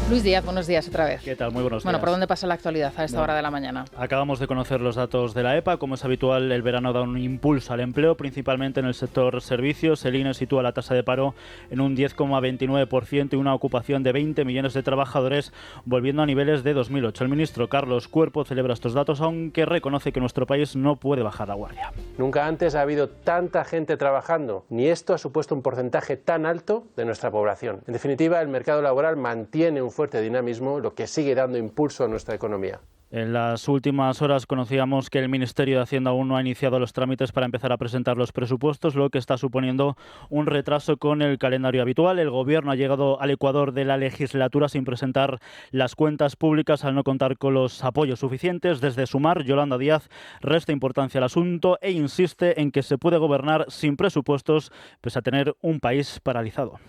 Luis Díaz, buenos días otra vez. ¿Qué tal? Muy buenos días. Bueno, ¿por dónde pasa la actualidad a esta hora de la mañana? Acabamos de conocer los datos de la EPA. Como es habitual, el verano da un impulso al empleo, principalmente en el sector servicios. El INE sitúa la tasa de paro en un 10,29% y una ocupación de 20 millones de trabajadores, volviendo a niveles de 2008. El ministro Carlos Cuerpo celebra estos datos, aunque reconoce que nuestro país no puede bajar la guardia. Nunca antes ha habido tanta gente trabajando, ni esto ha supuesto un porcentaje tan alto de nuestra población. En definitiva, el mercado laboral mantiene un fuerte dinamismo, lo que sigue dando impulso a nuestra economía. En las últimas horas conocíamos que el Ministerio de Hacienda aún no ha iniciado los trámites para empezar a presentar los presupuestos, lo que está suponiendo un retraso con el calendario habitual. El Gobierno ha llegado al ecuador de la legislatura sin presentar las cuentas públicas al no contar con los apoyos suficientes. Desde Sumar, Yolanda Díaz resta importancia al asunto e insiste en que se puede gobernar sin presupuestos pese a tener un país paralizado.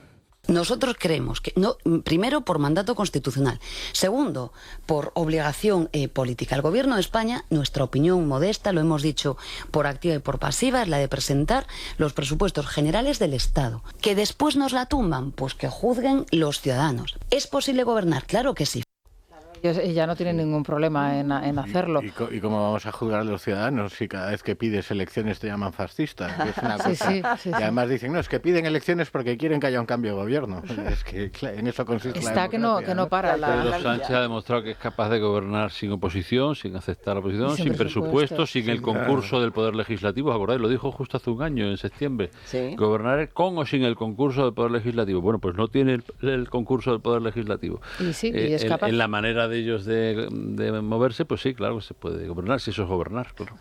Nosotros creemos que, no, primero, por mandato constitucional. Segundo, por obligación política. El Gobierno de España, nuestra opinión modesta, lo hemos dicho por activa y por pasiva, es la de presentar los presupuestos generales del Estado. ¿Que después nos la tumban? Pues que juzguen los ciudadanos. ¿Es posible gobernar? Claro que sí. Ya no tienen ningún problema en hacerlo. ¿Y cómo vamos a juzgar a los ciudadanos si cada vez que pides elecciones te llaman fascista? Es una cosa. Sí. Y además dicen, no, es que piden elecciones porque quieren que haya un cambio de gobierno. Es que en eso consiste la democracia. Que no para. Pedro Sánchez ha demostrado que es capaz de gobernar sin oposición, sin aceptar la oposición, sin presupuesto, sin el concurso del Poder Legislativo. ¿Os acordáis? Lo dijo justo hace un año, en septiembre. ¿Sí? Gobernar con o sin el concurso del Poder Legislativo. Bueno, pues no tiene el concurso del Poder Legislativo. Y sí, y es capaz. En la manera de ellos de moverse, pues sí, claro que se puede gobernar, si eso es gobernar, claro.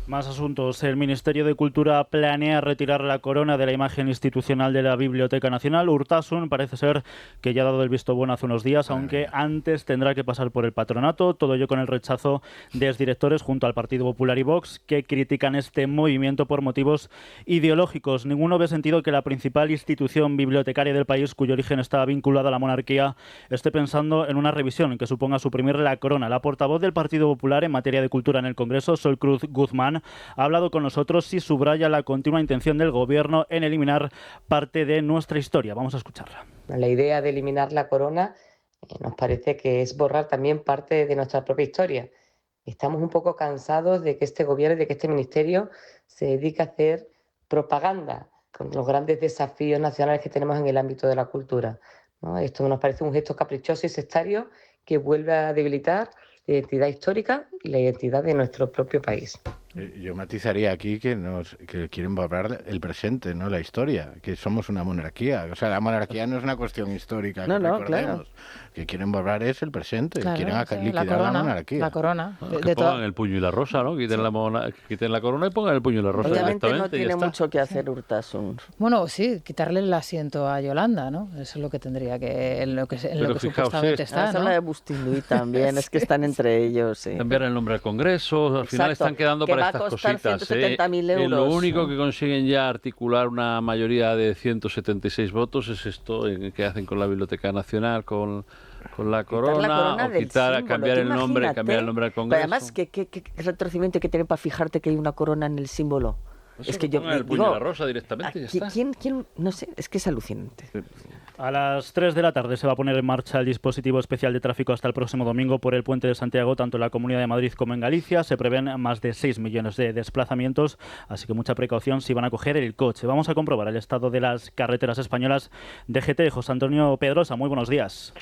Más asuntos. El Ministerio de Cultura planea retirar la corona de la imagen institucional de la Biblioteca Nacional. Urtasun parece ser que ya ha dado el visto bueno hace unos días, aunque antes tendrá que pasar por el patronato. Todo ello con el rechazo de exdirectores junto al Partido Popular y Vox, que critican este movimiento por motivos ideológicos. Ninguno ve sentido que la principal institución bibliotecaria del país, cuyo origen está vinculado a la monarquía, esté pensando en una revisión que suponga suprimir la corona. La portavoz del Partido Popular en materia de cultura en el Congreso, Sol Cruz Guzmán, ha hablado con nosotros y subraya la continua intención del Gobierno en eliminar parte de nuestra historia. Vamos a escucharla. La idea de eliminar la corona nos parece que es borrar también parte de nuestra propia historia. Estamos un poco cansados de que este gobierno y de que este ministerio se dedique a hacer propaganda con los grandes desafíos nacionales que tenemos en el ámbito de la cultura, ¿no? Esto nos parece un gesto caprichoso y sectario que vuelve a debilitar la identidad histórica y la identidad de nuestro propio país. Yo matizaría aquí que quieren borrar el presente, no la historia, que somos una monarquía. O sea, la monarquía no es una cuestión histórica, que recordemos. Claro. Que quieren borrar es el presente, claro, quieren liquidar la monarquía. La corona. Que pongan el puño y la rosa, ¿no? Quiten la corona y pongan el puño y la rosa. Obviamente no tiene mucho que hacer Urtasun. Bueno, sí, quitarle el asiento a Yolanda, ¿no? Eso es lo que tendría que, en lo que supuestamente está, ¿no? La de Bustinduy también, es que están entre ellos. Sí. Cambiar el nombre al Congreso, al final están quedando para estas cositas. 170.000 euros. Lo único que consiguen ya articular una mayoría de 176 votos es esto que hacen con la Biblioteca Nacional, con la corona, o cambiar el nombre al Congreso. Pero además, ¿qué retorcimiento hay que tener para fijarte que hay una corona en el símbolo? Es que yo el puño de la rosa directamente y ya está. ¿Quién? No sé, es que es alucinante. A las 3 de la tarde se va a poner en marcha el dispositivo especial de tráfico hasta el próximo domingo por el Puente de Santiago, tanto en la Comunidad de Madrid como en Galicia. Se prevén más de 6 millones de desplazamientos, así que mucha precaución si van a coger el coche. Vamos a comprobar el estado de las carreteras españolas. DGT, José Antonio Pedrosa, muy buenos días.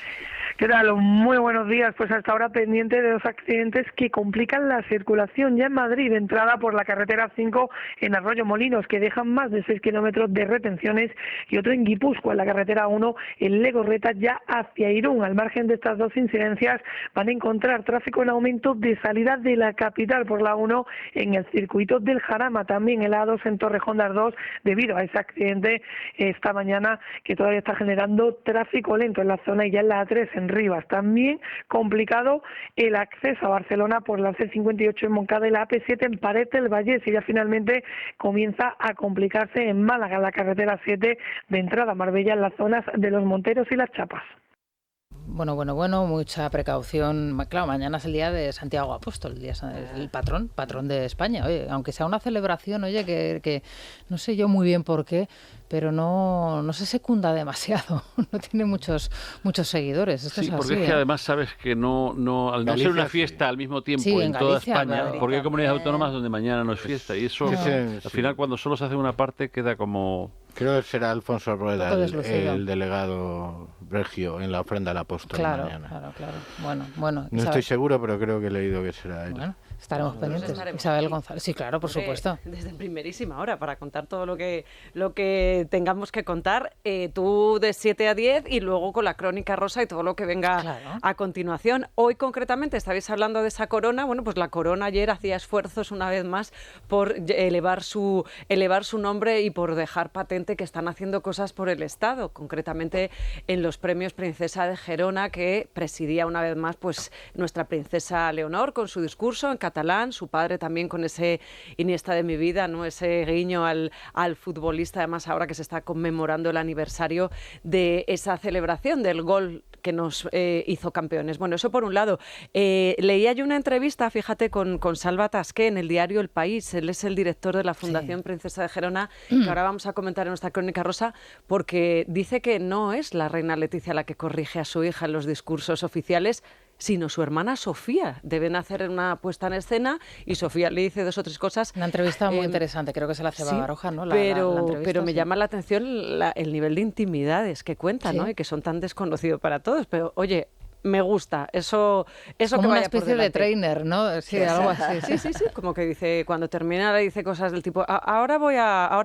¿Qué tal? Muy buenos días. Pues hasta ahora pendiente de 2 accidentes que complican la circulación ya en Madrid, entrada por la carretera 5 en Arroyo Molinos, que dejan más de 6 kilómetros de retenciones, y otro en Guipúzcoa, en la carretera 1 en Legorreta, ya hacia Irún. Al margen de estas 2 incidencias van a encontrar tráfico en aumento de salida de la capital por la 1 en el circuito del Jarama, también en la A2 en Torrejón de Ardoz, debido a ese accidente esta mañana que todavía está generando tráfico lento en la zona, y ya en la A3 en Rivas. También complicado el acceso a Barcelona por la C58 en Moncada y la AP7 en Pared del Vallés, y ya finalmente comienza a complicarse en Málaga la carretera 7 de entrada a Marbella en las zonas de Los Monteros y Las Chapas. Bueno, mucha precaución. Claro, mañana es el día de Santiago Apóstol, el patrón de España. Oye, aunque sea una celebración, oye, que no sé yo muy bien por qué, pero no se secunda demasiado, no tiene muchos seguidores. Esto es porque así, es que además sabes que al no Galicia, ser una fiesta al mismo tiempo en toda España, porque hay comunidades autónomas donde mañana no es fiesta, y eso al final cuando solo se hace una parte queda como... Creo que será Alfonso Rueda el delegado regio en la ofrenda al apóstol mañana. Claro. Bueno. No estoy seguro, pero creo que he leído que será él. Bueno, estaremos pendientes. Isabel González. Sí, claro, por supuesto. Desde primerísima hora, para contar todo lo que tengamos que contar. Tú de 7 a 10 y luego con la Crónica Rosa y todo lo que venga a continuación. Hoy concretamente estabais hablando de esa corona. Bueno, pues la corona ayer hacía esfuerzos una vez más por elevar su nombre y por dejar patente que están haciendo cosas por el Estado, concretamente en los premios Princesa de Gerona, que presidía una vez más pues nuestra princesa Leonor con su discurso en catalán, su padre también con ese Iniesta de mi vida, ¿no? Ese guiño al futbolista, además ahora que se está conmemorando el aniversario de esa celebración del gol que nos hizo campeones. Bueno, eso por un lado. Leía yo una entrevista, fíjate, con Salva Tasqué en el diario El País. Él es el director de la Fundación Princesa de Gerona, que ahora vamos a comentar en nuestra Crónica Rosa, porque dice que no es la reina Leticia la que corrige a su hija en los discursos oficiales, sino su hermana Sofía. Deben hacer una puesta en escena y Sofía le dice 2 o 3 cosas. Una entrevista muy interesante, creo que se la hace Baroja, ¿no? Pero me llama la atención el nivel de intimidades que cuenta, ¿no? Y que son tan desconocidos para todos. Pero, oye, me gusta, eso como que vaya una especie de trainer, ¿no? Sí, algo así. Sí, como que dice, cuando termina le dice cosas del tipo, ahora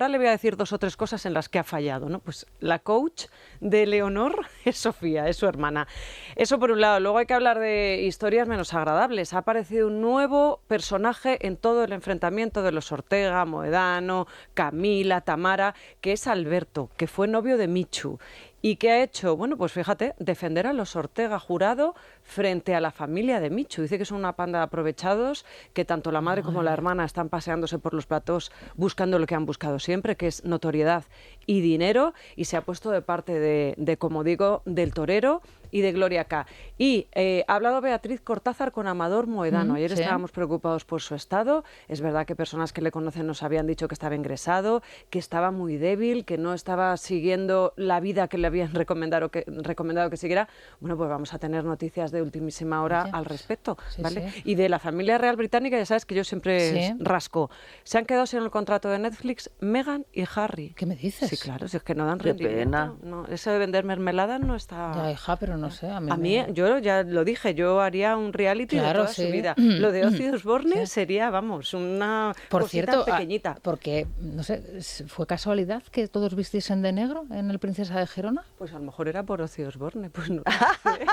le voy a decir 2 o 3 cosas en las que ha fallado, ¿no? Pues la coach de Leonor es Sofía, es su hermana. Eso por un lado. Luego hay que hablar de historias menos agradables. Ha aparecido un nuevo personaje en todo el enfrentamiento de los Ortega, Moedano, Camila, Tamara, que es Alberto, que fue novio de Michu. ¿Y qué ha hecho? Bueno, pues fíjate, defender a los Ortega Jurado frente a la familia de Michu. Dice que son una panda de aprovechados, que tanto la madre como la hermana están paseándose por los platós buscando lo que han buscado siempre, que es notoriedad y dinero, y se ha puesto de parte de como digo, del torero y de Gloria K. Y ha hablado Beatriz Cortázar con Amador Moedano. Ayer estábamos preocupados por su estado. Es verdad que personas que le conocen nos habían dicho que estaba ingresado, que estaba muy débil, que no estaba siguiendo la vida que le habían recomendado que siguiera. Bueno, pues vamos a tener noticias de ultimísima hora al respecto, Sí, ¿vale? sí. Y de la familia real británica, ya sabes que yo siempre Sí. rasco. Se han quedado sin el contrato de Netflix Meghan y Harry. ¿Qué me dices? Sí, claro, si es que no dan Qué rendimiento. pena. No, eso de vender mermeladas no está... Ya, hija, pero no sé. A mí, yo ya lo dije, yo haría un reality Claro, de toda sí. su vida. Lo de Ozzy Osbourne sería, vamos, una Por cosita cierto, pequeñita. porque, no sé, ¿fue casualidad que todos vistiesen de negro en el Princesa de Gerona? Pues a lo mejor era por Ozzy Osbourne, pues no sé.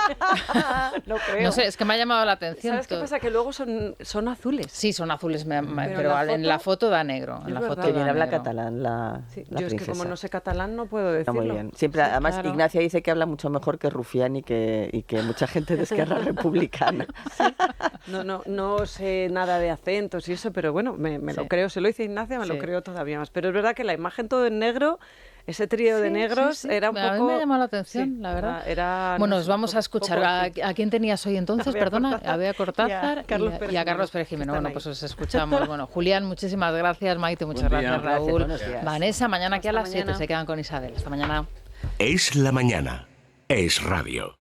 No creo. No sé, es que me ha llamado la atención. ¿Sabes qué pasa? Que luego son azules. Sí, son azules, pero Pero en la foto da negro. En la foto Que bien da habla negro. catalán la Sí, la yo es que como princesa. no sé catalán no puedo Está decirlo. muy bien. Siempre, Sí, además, claro. Ignacia dice que habla mucho mejor que Rufián y que mucha gente de Esquerra Republicana. No sé nada de acentos y eso, pero bueno, me lo creo. Se lo dice Ignacia, me lo Sí. creo todavía más. Pero es verdad que la imagen todo en negro, ese trío de Sí, negros, sí, sí. era un poco... A mí me ha llamado la atención, sí, la verdad. Era, Bueno, no os sé, vamos a escuchar. ¿A quién tenías hoy entonces? A Bea Perdona, Cortázar a Bea Cortázar y a Carlos Pérez y a Carlos Jimeno, Pérez que Jimeno. están Bueno, ahí. pues os escuchamos. Bueno, Julián, muchísimas gracias. Maite, muchas Buen día. gracias. Gracias, Raúl, buenos días. Vanessa, mañana aquí a Hasta las 7 mañana. se quedan con Isabel. Hasta mañana. Es la mañana. Es radio.